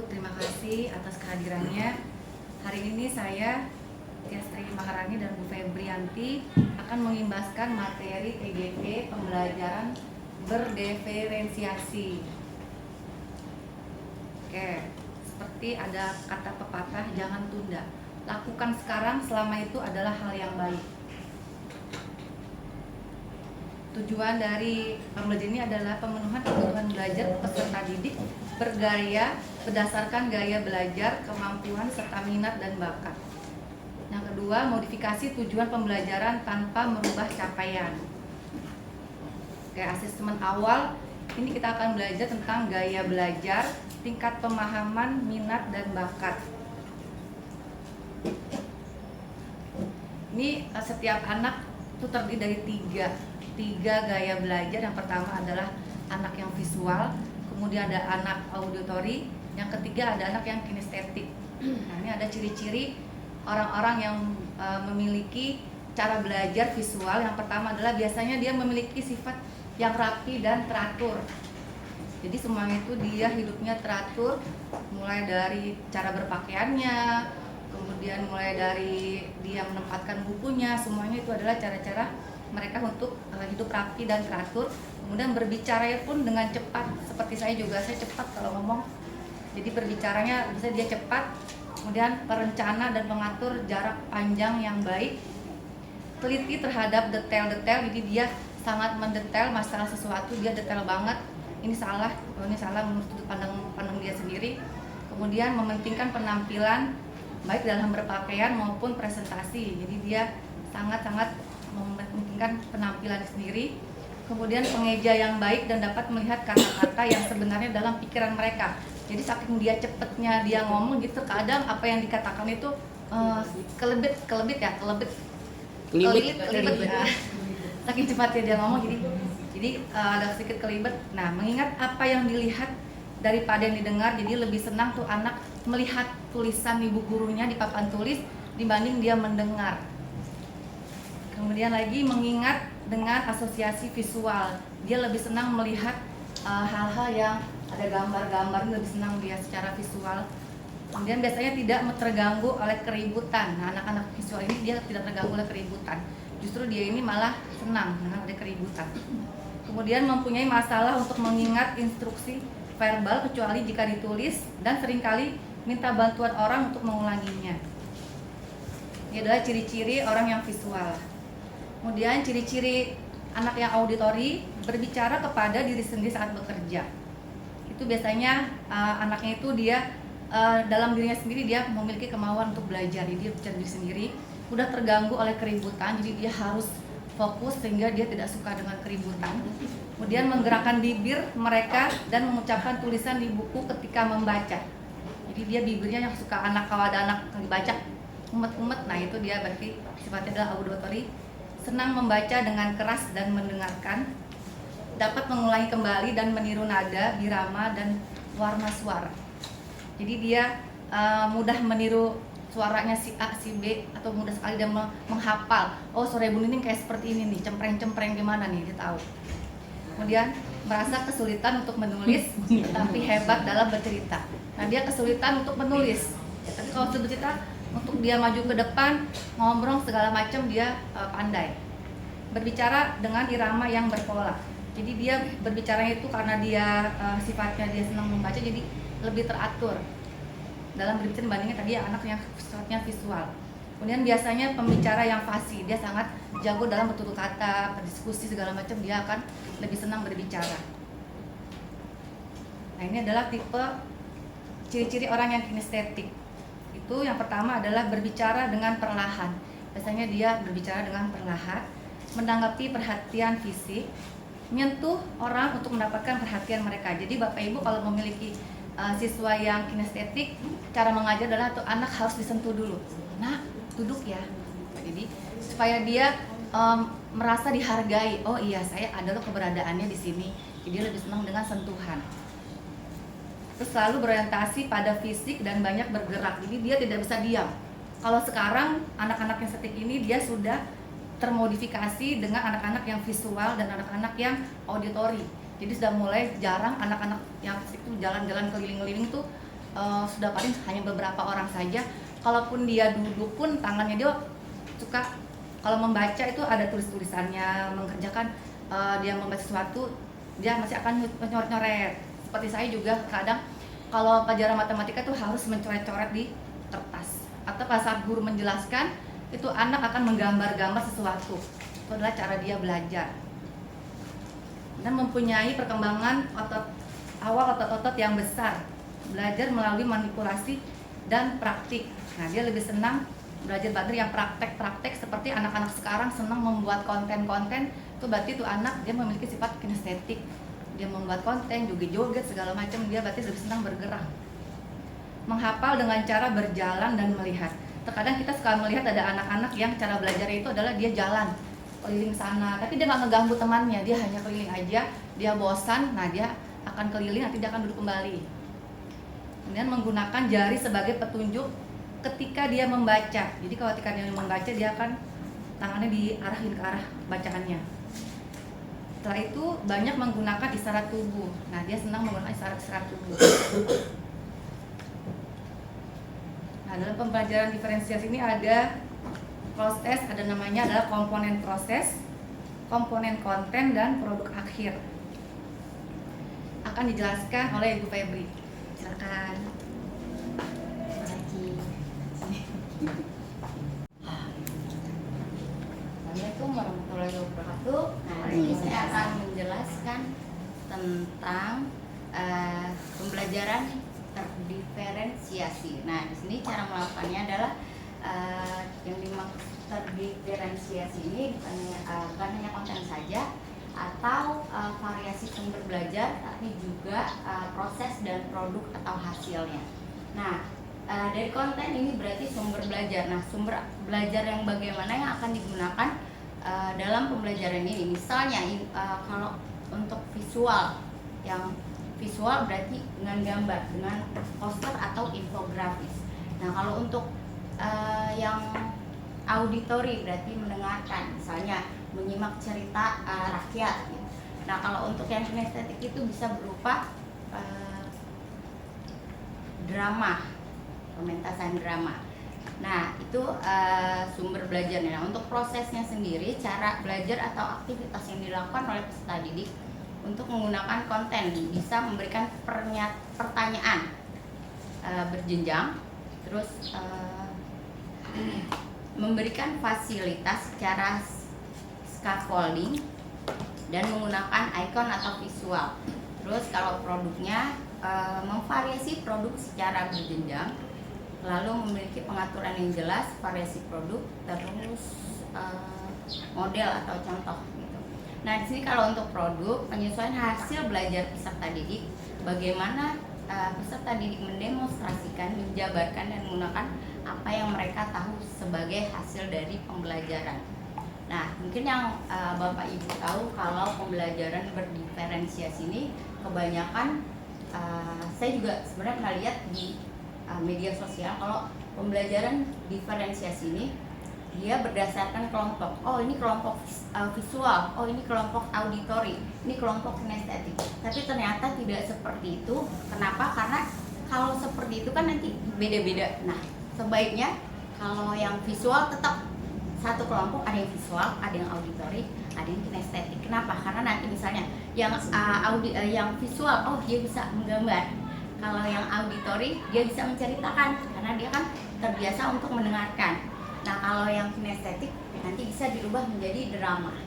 terima kasih atas kehadirannya. Hari ini saya, Tiastri Maharani dan Bu Febrianti akan mengimbaskan materi TGP pembelajaran berdiferensiasi. Oke, seperti ada kata pepatah, jangan tunda. Lakukan sekarang, selama itu adalah hal yang baik. Tujuan dari pembelajaran ini adalah pemenuhan kebutuhan belajar peserta didik berdasarkan gaya belajar, kemampuan, serta minat dan bakat. Yang kedua, modifikasi tujuan pembelajaran tanpa merubah capaian. Oke, asesmen awal, ini kita akan belajar tentang gaya belajar, tingkat pemahaman, minat, dan bakat. Ini setiap anak itu terdiri dari tiga gaya belajar. Yang pertama adalah anak yang visual, kemudian ada anak auditori, yang ketiga ada anak yang kinestetik. Nah, ini ada ciri-ciri orang-orang yang memiliki cara belajar visual. Yang pertama adalah biasanya dia memiliki sifat yang rapi dan teratur. Jadi semuanya itu dia hidupnya teratur, mulai dari cara berpakaiannya, kemudian mulai dari dia menempatkan bukunya, semuanya itu adalah cara-cara mereka untuk hidup rapi dan teratur. Kemudian berbicara pun dengan cepat, seperti saya juga, saya cepat kalau ngomong. Jadi berbicaranya bisa dia cepat. Kemudian perencana dan pengatur jarak panjang yang baik. Teliti terhadap detail-detail, jadi dia sangat mendetail masalah sesuatu, dia detail banget. Ini salah menurut sudut pandang dia sendiri. Kemudian mementingkan penampilan baik dalam berpakaian maupun presentasi. Jadi dia sangat-sangat mementingkan penampilan sendiri. Kemudian pengeja yang baik dan dapat melihat kata-kata yang sebenarnya dalam pikiran mereka. Jadi saking dia cepetnya dia ngomong gitu, kadang apa yang dikatakan itu kelibet ya. Saking cepatnya dia ngomong, jadi ada sedikit kelibet. Nah, mengingat apa yang dilihat daripada yang didengar, jadi lebih senang tuh anak melihat tulisan ibu gurunya di papan tulis dibanding dia mendengar. Kemudian lagi mengingat dengan asosiasi visual, dia lebih senang melihat hal-hal yang ada gambar-gambar, lebih senang dia secara visual. Kemudian biasanya tidak terganggu oleh keributan. Nah, anak-anak visual ini dia tidak terganggu oleh keributan. Justru dia ini malah senang dengan ada keributan. Kemudian mempunyai masalah untuk mengingat instruksi verbal kecuali jika ditulis, dan seringkali minta bantuan orang untuk mengulanginya. Ini adalah ciri-ciri orang yang visual. Kemudian ciri-ciri anak yang auditori, berbicara kepada diri sendiri saat bekerja. Itu biasanya anaknya itu dia dalam dirinya sendiri dia memiliki kemauan untuk belajar, jadi dia bicara diri sendiri, mudah terganggu oleh keributan, jadi dia harus fokus sehingga dia tidak suka dengan keributan. Kemudian menggerakkan bibir mereka dan mengucapkan tulisan di buku ketika membaca. Jadi dia bibirnya yang suka kalau ada anak lagi baca umet-umet, nah itu dia berarti sifatnya adalah auditori. Senang membaca dengan keras dan mendengarkan, dapat mengulangi kembali dan meniru nada, birama, dan warna suara. Jadi dia mudah meniru suaranya si A, si B, atau mudah sekali dia menghafal. Oh, suara Ibu Nining kayak seperti ini nih, cempreng-cempreng gimana nih, dia tahu. Kemudian merasa kesulitan untuk menulis, tapi hebat dalam bercerita. Nah, dia kesulitan untuk menulis, ya, tapi kalau bercerita, untuk dia maju ke depan, ngomong segala macam dia pandai. Berbicara dengan irama yang berpola. Jadi dia berbicaranya itu karena dia sifatnya dia senang membaca, jadi lebih teratur dalam berbicara dibandingnya tadi anak yang sifatnya visual. Kemudian biasanya pembicara yang fasih, dia sangat jago dalam bertutur kata, berdiskusi segala macam, dia akan lebih senang berbicara. Nah, ini adalah tipe ciri-ciri orang yang kinestetik. Itu yang pertama adalah berbicara dengan perlahan. Biasanya dia berbicara dengan perlahan, menanggapi perhatian fisik, menyentuh orang untuk mendapatkan perhatian mereka. Jadi Bapak Ibu kalau memiliki siswa yang kinestetik, cara mengajar adalah tuh anak harus disentuh dulu. Nah, duduk ya. Jadi supaya dia merasa dihargai. Oh iya, saya ada loh keberadaannya di sini. Jadi dia lebih senang dengan sentuhan. Terus selalu berorientasi pada fisik dan banyak bergerak, jadi dia tidak bisa diam. Kalau sekarang anak-anak yang estetik ini dia sudah termodifikasi dengan anak-anak yang visual dan anak-anak yang auditori. Jadi sudah mulai jarang anak-anak yang estetik itu jalan-jalan keliling-keliling tuh sudah paling hanya beberapa orang saja. Kalaupun dia duduk pun tangannya dia suka, kalau membaca itu ada tulisannya, mengerjakan dia membaca sesuatu dia masih akan mencoret-coret. Seperti saya juga kadang kalau pelajaran matematika itu harus mencoret-coret di kertas, atau pas saat guru menjelaskan itu anak akan menggambar-gambar sesuatu. Itu adalah cara dia belajar. Dan mempunyai perkembangan otot-otot yang besar, belajar melalui manipulasi dan praktik. Nah, dia lebih senang belajar yang praktek-praktek, seperti anak-anak sekarang senang membuat konten-konten. Itu berarti itu anak dia memiliki sifat kinestetik, dia membuat konten, joget-joget segala macam, dia berarti lebih senang bergerak. Menghafal dengan cara berjalan dan melihat. Terkadang kita suka melihat ada anak-anak yang cara belajar itu adalah dia jalan keliling sana, tapi dia nggak ngeganggu temannya, dia hanya keliling aja, dia bosan, nah dia akan keliling, nanti dia akan duduk kembali. Kemudian menggunakan jari sebagai petunjuk ketika dia membaca. Jadi kalau ketika dia membaca, dia akan tangannya diarahin ke arah bacaannya. Setelah itu banyak menggunakan isyarat tubuh. Nah, dia senang menggunakan isyarat tubuh. Nah, dalam pembelajaran diferensiasi ini ada proses, ada namanya adalah komponen proses, komponen konten, dan produk akhir. Akan dijelaskan oleh Ibu Febri. Silakan. Assalamualaikum warahmatullahi wabarakatuh. Nah, ini saya akan menjelaskan tentang pembelajaran terdiferensiasi. Nah, di sini cara melakukannya adalah yang dimaksud terdiferensiasi ini bukan hanya konten saja atau variasi sumber belajar, tapi juga proses dan produk atau hasilnya. Nah, dari konten ini berarti sumber belajar. Nah, sumber belajar yang bagaimana yang akan digunakan dalam pembelajaran ini. Misalnya kalau untuk visual, yang visual berarti dengan gambar, dengan poster atau infografis. Nah, kalau untuk yang auditori berarti mendengarkan, misalnya menyimak cerita rakyat gitu. Nah, kalau untuk yang kinestetik itu bisa berupa drama, pementasan drama. Nah, itu sumber belajarnya. Nah, untuk prosesnya sendiri, cara belajar atau aktivitas yang dilakukan oleh peserta didik untuk menggunakan konten bisa memberikan pertanyaan berjenjang, terus memberikan fasilitas secara scaffolding dan menggunakan ikon atau visual. Terus kalau produknya memvariasi produk secara berjenjang, lalu memiliki pengaturan yang jelas, variasi produk, terus model atau contoh gitu. Nah, di sini kalau untuk produk, penyesuaian hasil belajar peserta didik, bagaimana peserta didik mendemonstrasikan, menjabarkan dan menggunakan apa yang mereka tahu sebagai hasil dari pembelajaran. Nah, mungkin yang Bapak Ibu tahu kalau pembelajaran berdiferensiasi ini kebanyakan saya juga sebenarnya pernah lihat di media sosial kalau pembelajaran diferensiasi ini dia berdasarkan kelompok. Oh, ini kelompok visual, oh ini kelompok auditori, ini kelompok kinestetik. Tapi ternyata tidak seperti itu. Kenapa? Karena kalau seperti itu kan nanti beda-beda. Nah, sebaiknya kalau yang visual tetap satu kelompok, ada yang visual, ada yang auditori, ada yang kinestetik. Kenapa? Karena nanti misalnya yang yang visual, oh dia bisa menggambar. Kalau yang auditori dia bisa menceritakan karena dia kan terbiasa untuk mendengarkan. Nah, kalau yang kinestetik nanti bisa dirubah menjadi drama.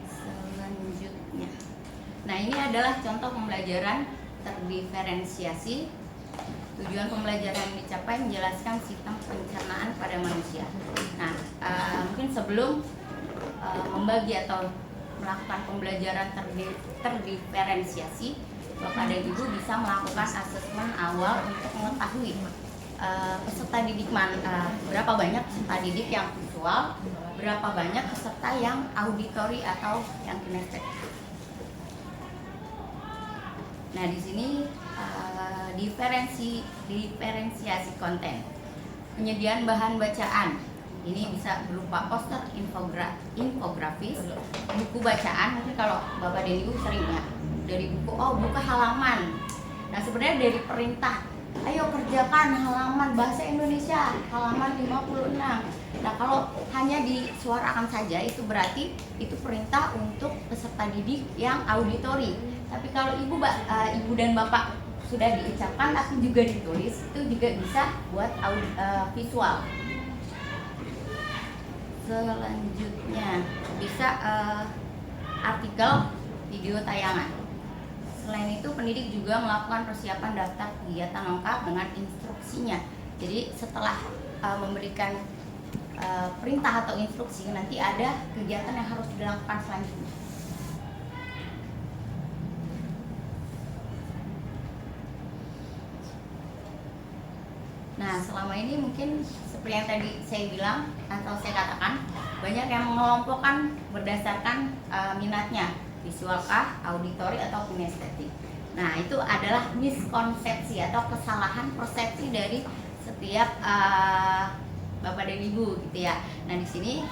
Selanjutnya, nah ini adalah contoh pembelajaran terdiferensiasi. Tujuan pembelajaran yang dicapai menjelaskan sistem pencernaan pada manusia. Nah, mungkin sebelum membagi atau melakukan pembelajaran terdiferensiasi, Bapak dan Ibu bisa melakukan asesmen awal untuk mengetahui peserta didik berapa banyak peserta didik yang visual, berapa banyak peserta yang auditori atau yang kinestetik. Nah, di sini diferensiasi konten. Penyediaan bahan bacaan. Ini bisa berupa poster, infografis, buku bacaan. Mungkin kalau Bapak dan Ibu sering ya dari buku, oh buka halaman. Nah sebenarnya dari perintah, ayo kerjakan halaman bahasa Indonesia halaman 56. Nah kalau hanya disuarakan saja itu berarti itu perintah untuk peserta didik yang auditori. Tapi kalau ibu dan bapak sudah diucapkan tapi juga ditulis, itu juga bisa buat visual. Selanjutnya bisa artikel, video tayangan. Selain itu pendidik juga melakukan persiapan daftar kegiatan lengkap dengan instruksinya. Jadi setelah memberikan perintah atau instruksi, nanti ada kegiatan yang harus dilakukan selanjutnya. Nah selama ini mungkin seperti yang tadi saya bilang atau saya katakan, banyak yang mengelompokkan berdasarkan minatnya, visual kah, auditori atau kinestetik. Nah itu adalah miskonsepsi atau kesalahan persepsi dari setiap bapak dan ibu gitu ya. Nah di sini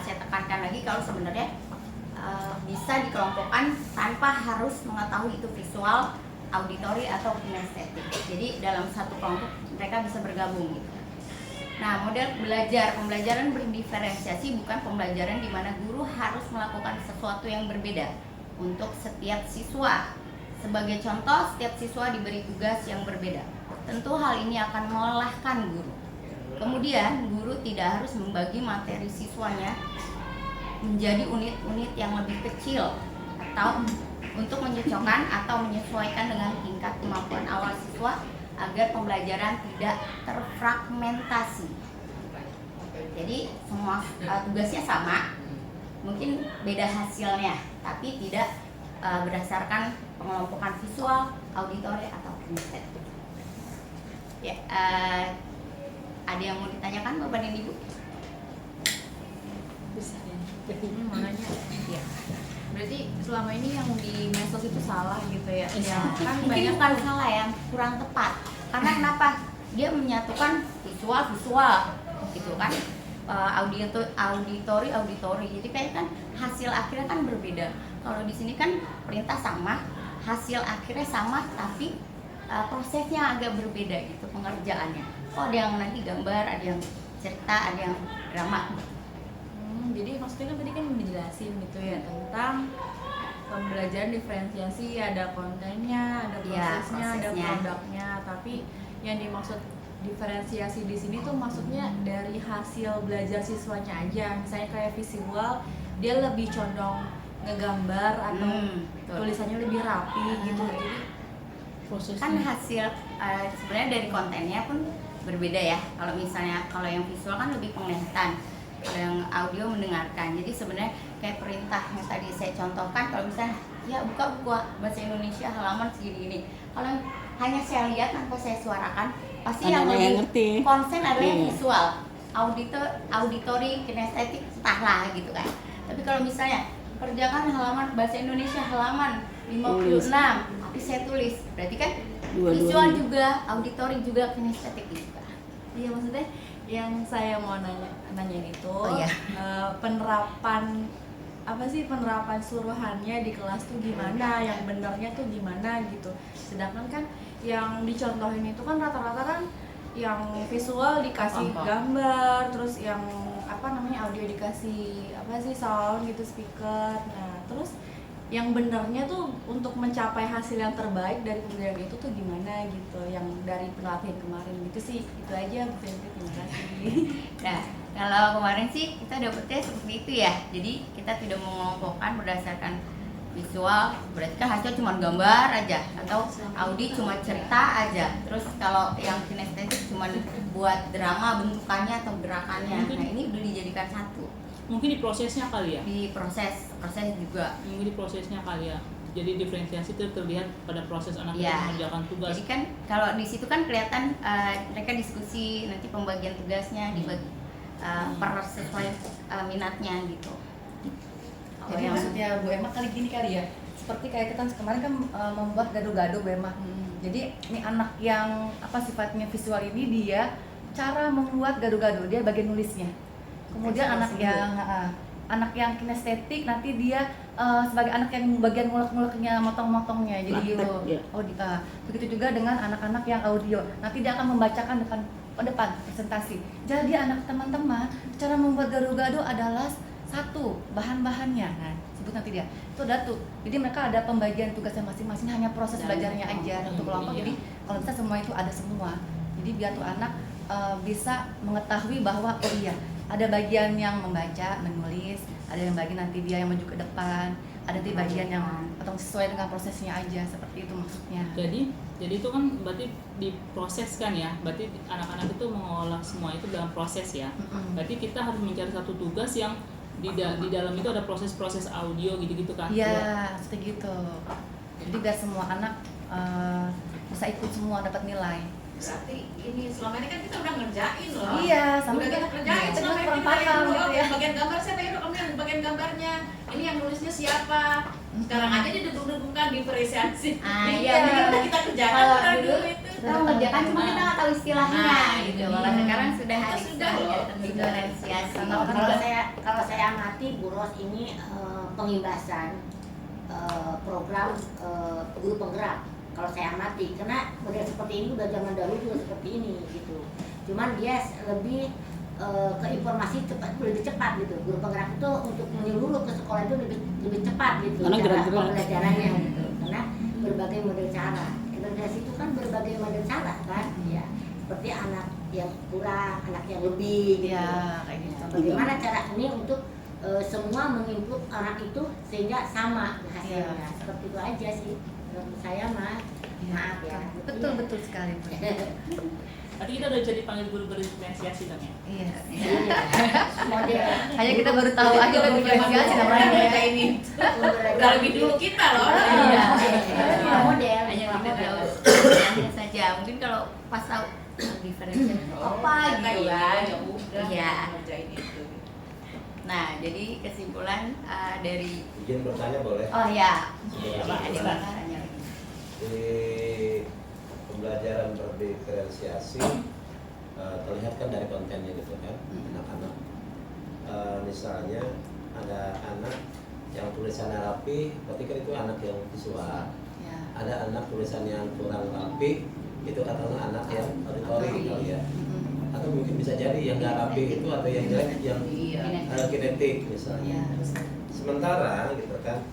saya tekankan lagi kalau sebenarnya bisa dikelompokkan tanpa harus mengetahui itu visual, auditori atau kinestetik. Jadi dalam satu kelompok mereka bisa bergabung gitu. Nah, model pembelajaran berdiferensiasi bukan pembelajaran di mana guru harus melakukan sesuatu yang berbeda untuk setiap siswa. Sebagai contoh, setiap siswa diberi tugas yang berbeda. Tentu hal ini akan melelahkan guru. Kemudian, guru tidak harus membagi materi siswanya menjadi unit-unit yang lebih kecil atau untuk menyocokkan atau menyesuaikan dengan tingkat kemampuan awal siswa agar pembelajaran tidak terfragmentasi. Jadi semua tugasnya sama, mungkin beda hasilnya, tapi tidak berdasarkan pengelompokan visual, auditori atau kinestetik. Ya, ada yang mau ditanyakan Bapak dan Ibu? Bisa ya. Mau nanya. Ya. Berarti selama ini yang di medsos itu salah gitu ya? Ya, Kan mungkin banyak bukan salah, yang kurang tepat. Karena kenapa? Dia menyatukan visual gitu kan, auditori. Jadi kayak kan hasil akhirnya kan berbeda. Kalau di sini kan perintah sama, hasil akhirnya sama, tapi prosesnya agak berbeda gitu pengerjaannya. Oh ada yang nanti gambar, ada yang cerita, ada yang drama. Jadi maksudnya kan tadi kan dijelasin gitu ya tentang pembelajaran diferensiasi, ada kontennya, ada prosesnya, ada produknya. Tapi yang dimaksud diferensiasi di sini tuh maksudnya dari hasil belajar siswanya aja. Misalnya kayak visual, dia lebih condong ngegambar atau tulisannya lebih rapi gitu. Jadi prosesnya kan hasil sebenarnya dari kontennya pun berbeda ya. Kalau misalnya kalau yang visual kan lebih penglihatan, kalau yang audio mendengarkan. Jadi sebenarnya kayak perintah yang tadi saya contohkan, kalau misalnya ya buka buku bahasa Indonesia halaman segini-gini, kalau hanya saya lihat tanpa saya suarakan, pasti yang lebih ngerti. Konsen adalah yang visual, auditori, kinestetik, entahlah gitu kan. Tapi kalau misalnya kerjakan halaman bahasa Indonesia halaman 56, tapi saya tulis, berarti kan visual juga, auditori juga, kinestetik juga. iya, maksudnya yang saya mau nanyain itu penerapan suruhannya di kelas tuh gimana, yang benernya tuh gimana gitu. Sedangkan kan yang dicontohin itu kan rata-rata kan yang visual dikasih gambar, terus yang audio dikasih sound gitu, speaker. Nah terus yang benernya tuh untuk mencapai hasil yang terbaik dari pembelajaran itu tuh gimana gitu, yang dari pelatihan kemarin gitu sih. Itu aja Bu Fenty, terima kasih. Nah kalau kemarin sih kita dapetnya seperti itu ya, jadi kita tidak mengelompokkan berdasarkan visual, berarti kan hasil cuma gambar aja, atau audi cuma cerita aja. Terus kalau yang kinestetik cuma buat drama bentukannya atau gerakannya. Nah ini udah dijadikan satu. Mungkin di prosesnya kali ya? Di proses juga. Mungkin di prosesnya kali ya. Jadi diferensiasi itu terlihat pada proses anak itu mengerjakan tugas. Jadi kan kalau di situ kan kelihatan mereka diskusi, nanti pembagian tugasnya dibagi per sesuai minatnya gitu. Jadi maksudnya Bu Emma kali ya, seperti kayak kita kemarin kan membuat gado-gado Bu Emma. Jadi ini anak yang sifatnya visual ini dia cara membuat gado-gado, dia bagian nulisnya. Kemudian anak yang anak yang kinestetik nanti dia sebagai anak yang bagian ngulek-nguleknya, motong-motongnya jadi gitu. Begitu juga dengan anak-anak yang audio, nanti dia akan membacakan depan presentasi. Jadi anak teman-teman cara membuat gado-gado adalah satu bahan-bahannya, nah sebut nanti dia itu ada tuh. Jadi mereka ada pembagian tugasnya masing-masing, hanya proses belajarnya aja untuk kelompok. Jadi kalau bisa semua itu ada semua. Jadi biar tuh anak bisa mengetahui bahwa oh iya ada bagian yang membaca, menulis, ada yang bagian nanti dia yang maju ke depan, ada di bagian yang atau sesuai dengan prosesnya aja, seperti itu maksudnya. Jadi itu kan berarti diproses kan ya, berarti anak-anak itu mengolah semua itu dalam proses ya. Berarti kita harus mencari satu tugas yang di dalam itu ada proses-proses audio gitu-gitu kan? Iya, seperti gitu. Jadi biar semua anak bisa ikut semua dapat nilai. Berarti ini selama ini kan kita udah ngerjain loh. Iya, sama udah kita kerjain. Selama ini kurang kita yang paham dulu, gitu ya. yang bagian gambar siapa ya, kamu yang bagian gambarnya. Ini yang nulisnya siapa? Sekarang aja diduduk-dudukkan, diferensiasi. Iya. Ini udah kita kerjakan Kalau udah dulu itu. kita mengerjakan cuma kita nggak tahu istilahnya gitu. Iya. Kalau sekarang sudah ada Sudah loh. istilahnya, diferensiasi. Kalau saya amati Bu Ros ini pengimbasan program guru penggerak. Kalau saya amati, karena model seperti ini udah zaman dahulu juga seperti ini gitu. Cuman dia lebih ke informasi lebih cepat gitu. Guru penggerak itu untuk menyeluruh ke sekolah itu lebih cepat gitu. Karena cara gerak-gerak. pembelajarannya gitu. Karena berbagai model cara. Integrasi itu kan berbagai model cara kan. Ya, seperti anak yang kurang, anak yang lebih gitu. Iya, kayak gitu. Bagaimana cara ini untuk semua menginput anak itu sehingga sama hasilnya. Iya. Seperti itu aja sih. Menurut saya mah, Iya. maaf ya. Betul sekali Bu. Berarti kita udah jadi panggil guru berdiferensiasi kan ya? Iya. Model Hanya kita baru tahu aja udah diferensiasi namanya kayak ini. Udah lebih dulu kita loh. Iya. Model Hanya kita tahu hanya saja. Mungkin kalau pas tahu diferensiasi apa gitu kan. Ya udah. Iya. Ngerjain itu. Nah, jadi kesimpulan dari Izin bertanya boleh? oh ya, Sebenarnya. ada tanya lagi. Di pembelajaran berdiferensiasi terlihat kan dari kontennya gitu kan, anak-anak. Misalnya ada anak yang tulisannya rapi, berarti kan itu anak yang visual. Ya. Ada anak tulisannya yang kurang rapi, itu katakanlah anak yang auditori kali ya. Atau mungkin bisa jadi yang nggak rapi itu atau yang jelek yang kinetik misalnya. Sementara gitu kan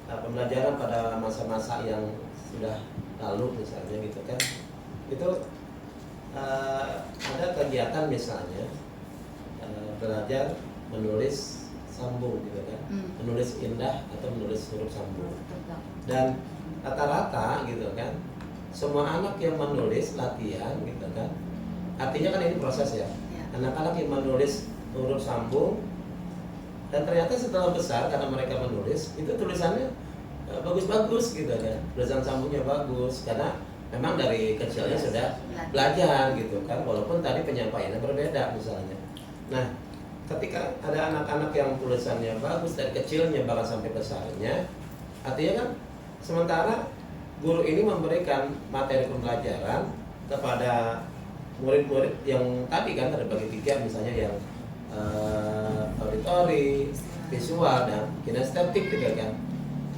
pembelajaran pada masa-masa yang sudah lalu misalnya gitu kan itu ada kegiatan misalnya belajar menulis sambung gitu kan, menulis indah atau menulis huruf sambung, dan rata-rata gitu kan semua anak yang menulis latihan gitu kan, artinya kan ini proses ya, anak-anak yang menulis huruf sambung dan ternyata setelah besar karena mereka menulis itu tulisannya bagus-bagus gitu kan, tulisan sambungnya bagus karena memang dari kecilnya sudah belajar gitu kan, walaupun tadi penyampaiannya berbeda misalnya. Nah, ketika ada anak-anak yang tulisannya bagus dari kecilnya bahkan sampai besarnya, artinya kan sementara guru ini memberikan materi pembelajaran kepada murid-murid yang tadi kan terbagi tiga misalnya yang auditori, visual dan kinestetik gitu kan.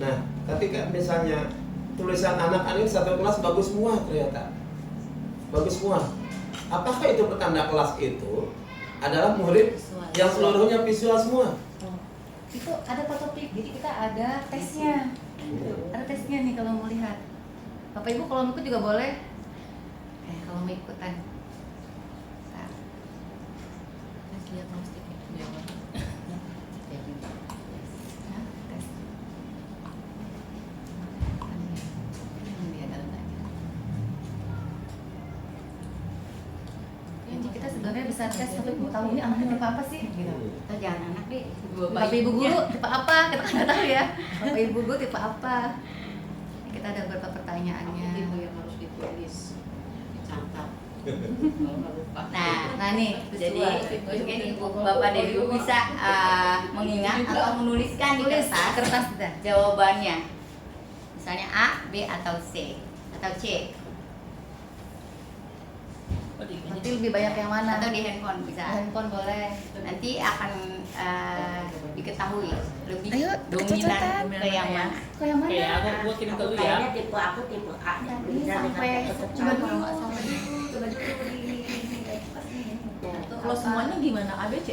Nah, ketika misalnya tulisan anak-anak ini satu kelas bagus semua ternyata, bagus semua. Apakah itu pertanda kelas itu adalah murid yang seluruhnya visual semua? Itu ada fotopik, jadi kita ada tesnya. Ada tesnya nih kalau mau lihat. Bapak Ibu kalau mau ikut juga boleh. Kalau mau ikutan. lihat mau sedikit jawab. Nah, tes. Dia dalam aja. Jadi kita sebenarnya bisa tes tapi mau tahu ini anaknya apa sih gitu. Atau jangan anak deh. Bapak Ibu guru tipe apa? Kita kan nggak tahu ya. Bapak Ibu guru tipe apa? Kita ada beberapa pertanyaannya. Itu yang harus ditulis, dicatat. Nah nih, jadi mungkin ibu bapak dan ibu bisa mengingat atau menuliskan di Tulis kertas dah. jawabannya. Misalnya A, B atau C atau C. Nanti lebih banyak yang mana? Atau di handphone bisa. Handphone boleh. Nanti akan diketahui lebih Ayo, dominan ke yang mana. Kok yang mana? Oke, gua kirim ke lu ya. Kayaknya tipe aku tipe A. Ini sampai Coba dulu, coba dulu di Kalau semuanya gimana? ABC?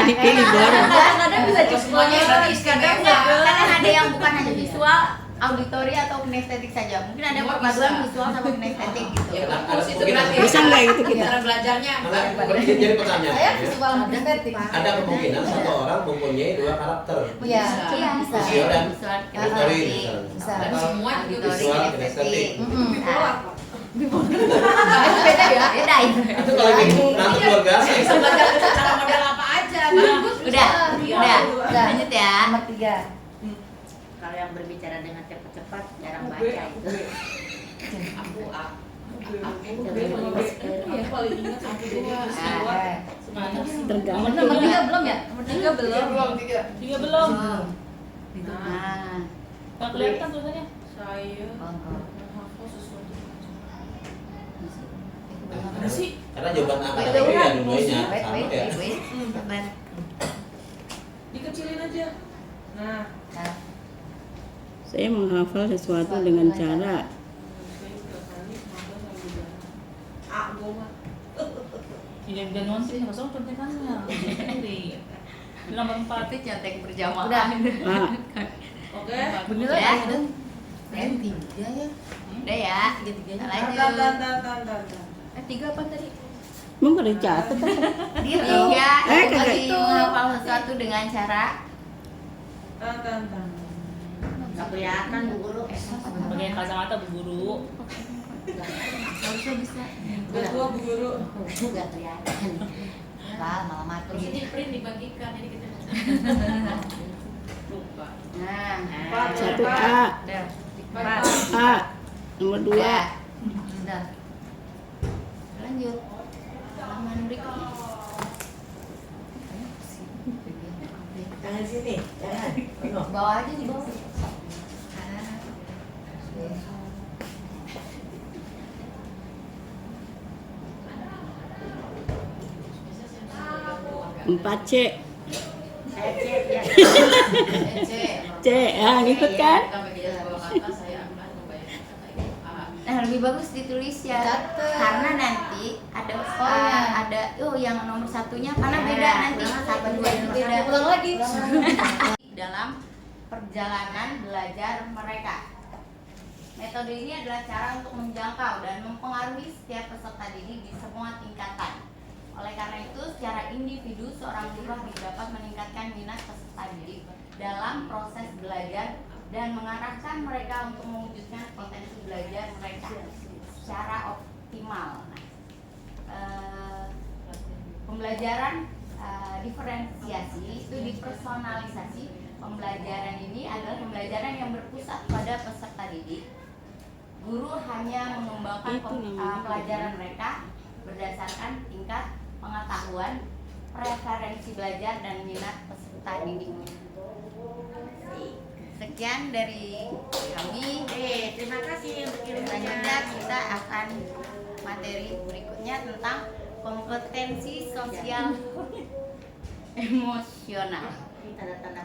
dipilih Kadang-kadang bisa Kalau semuanya berarti kadang istimewa. kadang ada yang bukan hanya visual, auditori atau kinestetik saja. Mungkin ada Semua perpaduan bisa. visual sama kinestetik gitu. Ya Ada bagus itu kemungkinan. berarti. Bisa nggak gitu kita? Cara belajarnya. Karena jadi pertanyaan. Saya visual estetik. Ada kemungkinan satu orang mempunyai dua karakter. Iya, Iya, bisa. Visual dan visual auditori kinestetik. misalnya. Bisa. Dan semua juga Auditori, visual, kinestetik. kinestetik. Nah, Beda ya? beda itu. Itu kalau ibu nanti luar biasa. Bisa belajar cara model apa aja. Bagus. Udah, Iya. udah. Lanjut ya. Nomor 3. Kalau yang berbicara dengan cepat-cepat jarang baca itu. Aku A. Aku paling ingat sampai jadi visual. Semangat. Tergantung. Nomor 3 belum ya? Nomor 3 belum. Tiga belum. Nah, Nggak kelihatan tulisannya. Saya menghafal sesuatu. Karena sih? karena jawaban Udah, akademik ya dua-duanya Wait, sama wait, ya. wait. Sabar. Dikecilin aja. Nah, Saya menghafal sesuatu dengan cara saya 3 kali menghafal sama bicara. A, gua mah. Tidak bisa nonton, nggak usah contekannya. Sendiri. Nomor 4. Itu contek berjamaah. Udah. A. Oke. Bener Udah. ya? Udah. Dan 3 ya? Udah ya. Tan. 3 apa tadi? Emang pada catat apa? Dia 3 itu kagak. lagi menghafal sesuatu dengan cara Tan. Nggak kelihatan Bu Guru. Pakai kacamata Bu Guru. Harusnya bisa. Udah tua Bu Guru. Nggak kelihatan. Lah, malah mati. Terus di print dibagikan jadi kita lupa. nah, Satu A. Udah. A. Nomor 2. udah. Udah. Lanjut. Halaman berikutnya. Tangan sini, jangan. Bawa aja di bawah. Empat C. Saya cek ya. C. Ah, ngikut kan? Nah, lebih bagus ditulis ya. Catet. Karena nanti ada ada yang nomor satunya karena Ya, beda nanti ulang satu lagi. dua itu beda. Ulang lagi. Dalam perjalanan belajar mereka. Metode ini adalah cara untuk menjangkau dan mempengaruhi setiap peserta didik di semua tingkatan. Oleh karena itu, secara individu seorang guru harus dapat meningkatkan minat peserta didik dalam proses belajar dan mengarahkan mereka untuk mewujudkan potensi belajar mereka secara optimal. Pembelajaran diferensiasi itu dipersonalisasi. Pembelajaran ini adalah pembelajaran yang berpusat pada peserta didik. Guru hanya mengembangkan pelajaran mereka berdasarkan tingkat pengetahuan, preferensi belajar dan minat peserta didiknya. Sekian dari kami. Terima kasih untuk Selanjutnya kirimannya. kita akan materi berikutnya tentang kompetensi sosial emosional. Ini tanda-tanda